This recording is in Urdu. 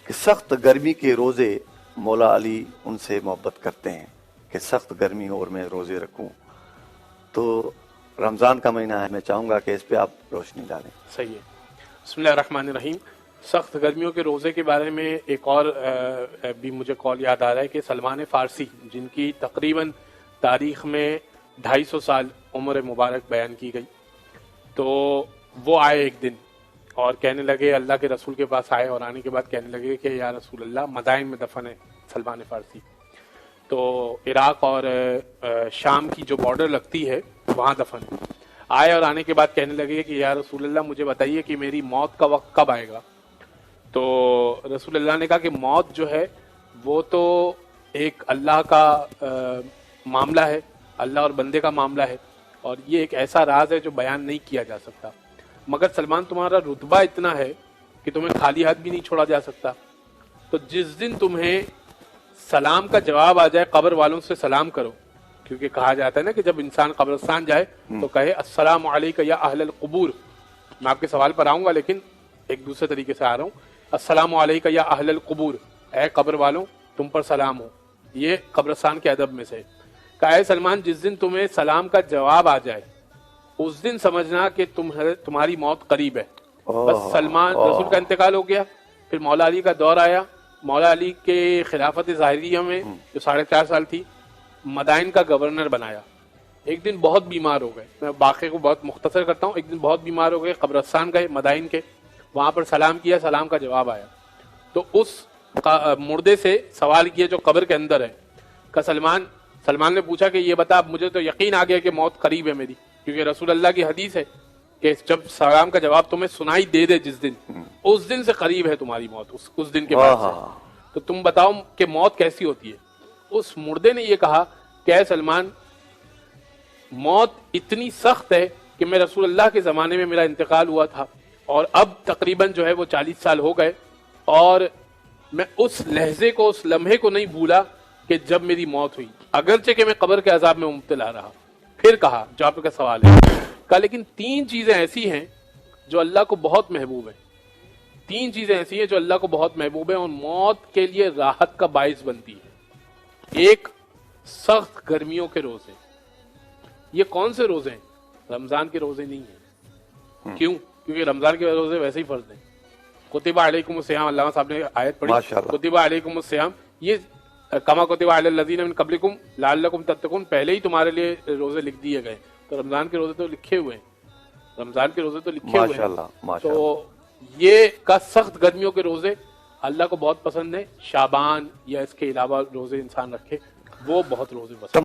کہ سخت گرمی کے روزے مولا علی ان سے محبت کرتے ہیں کہ سخت گرمی ہو اور میں روزے رکھوں. تو رمضان کا مہینہ ہے, میں چاہوں گا کہ اس پہ آپ روشنی ڈالیں. صحیح ہے. بسم اللہ الرحمن الرحیم. سخت گرمیوں کے روزے کے بارے میں ایک اور بھی مجھے کال یاد آ رہا ہے کہ سلمان فارسی, جن کی تقریباً تاریخ میں 250 سال عمر مبارک بیان کی گئی, تو وہ آئے ایک دن اور کہنے لگے, اللہ کے رسول کے پاس آئے اور آنے کے بعد کہنے لگے کہ یا رسول اللہ, مدائن میں دفن ہے سلمان فارسی, تو عراق اور شام کی جو بارڈر لگتی ہے وہاں دفن ہے. آئے اور آنے کے بعد کہنے لگے کہ یا رسول اللہ مجھے بتائیے کہ میری موت کا وقت کب آئے گا. تو رسول اللہ نے کہا کہ موت جو ہے وہ تو ایک اللہ کا معاملہ ہے, اللہ اور بندے کا معاملہ ہے, اور یہ ایک ایسا راز ہے جو بیان نہیں کیا جا سکتا. مگر سلمان تمہارا رتبہ اتنا ہے کہ تمہیں خالی ہاتھ بھی نہیں چھوڑا جا سکتا. تو جس دن تمہیں سلام کا جواب آ جائے, قبر والوں سے سلام کرو, کیونکہ کہا جاتا ہے نا کہ جب انسان قبرستان جائے تو کہے السلام علیکم یا اہل القبور. میں آپ کے سوال پر آؤں گا لیکن ایک دوسرے طریقے سے آ رہا ہوں. السلام علیکم یا اہل القبور, اے قبر والوں تم پر سلام ہو. یہ قبرستان کے ادب میں سے. کہا اے سلمان, جس دن تمہیں سلام کا جواب آ جائے اس دن سمجھنا کہ تمہاری موت قریب ہے. بس سلمان رسول کا انتقال ہو گیا. پھر مولا علی کا دور آیا. مولا علی کے خلافت ظاہریہ میں جو 4.5 سال تھی, مدائن کا گورنر بنایا. ایک دن بہت بیمار ہو گئے. میں واقعے کو بہت مختصر کرتا ہوں. ایک دن بہت بیمار ہو گئے, قبرستان گئے مدائن کے, وہاں پر سلام کیا, سلام کا جواب آیا. تو اس مردے سے سوال کیا جو قبر کے اندر ہے, کہ سلمان نے پوچھا کہ یہ بتا, اب مجھے تو یقین آ گیا کہ موت قریب ہے میری, کیونکہ رسول اللہ کی حدیث ہے کہ جب سلام کا جواب تمہیں سنائی دے دے جس دن, اس دن سے قریب ہے تمہاری موت, اس دن کے بعد سے. تو تم بتاؤ کہ موت کیسی ہوتی ہے. اس مردے نے یہ کہا کہ اے سلمان, موت اتنی سخت ہے کہ میں رسول اللہ کے زمانے میں میرا انتقال ہوا تھا, اور اب تقریباً جو ہے وہ 40 سال ہو گئے, اور میں اس لحظے کو, اس لمحے کو نہیں بھولا کہ جب میری موت ہوئی, اگرچہ کہ میں قبر کے عذاب میں مبتلا رہا. پھر کہا, جو آپ کا سوال ہے, کہا لیکن 3 چیزیں ایسی ہیں جو اللہ کو بہت محبوب ہیں. 3 چیزیں ایسی ہیں جو اللہ کو بہت محبوب ہیں اور موت کے لیے راحت کا باعث بنتی ہے. ایک, سخت گرمیوں کے روزے. یہ کون سے روزے ہیں؟ رمضان کے روزے نہیں ہیں. کیوں؟ کیونکہ رمضان کے روزے ویسے ہی فرض ہیں. کتب علیکم الصیام, علامہ صاحب نے آیت پڑھی, کتب علیکم الصیام, یہ کما کتب علی الذین من قبلکم لعلکم تتقون, پہلے ہی تمہارے لیے روزے لکھ دیے گئے. تو رمضان کے روزے تو لکھے ہوئے ہیں, رمضان کے روزے تو لکھے ہوئے ہیں. تو یہ کا سخت گرمیوں کے روزے اللہ کو بہت پسند ہے. شعبان یا اس کے علاوہ روزے انسان رکھے, وہ بہت روزے پسند.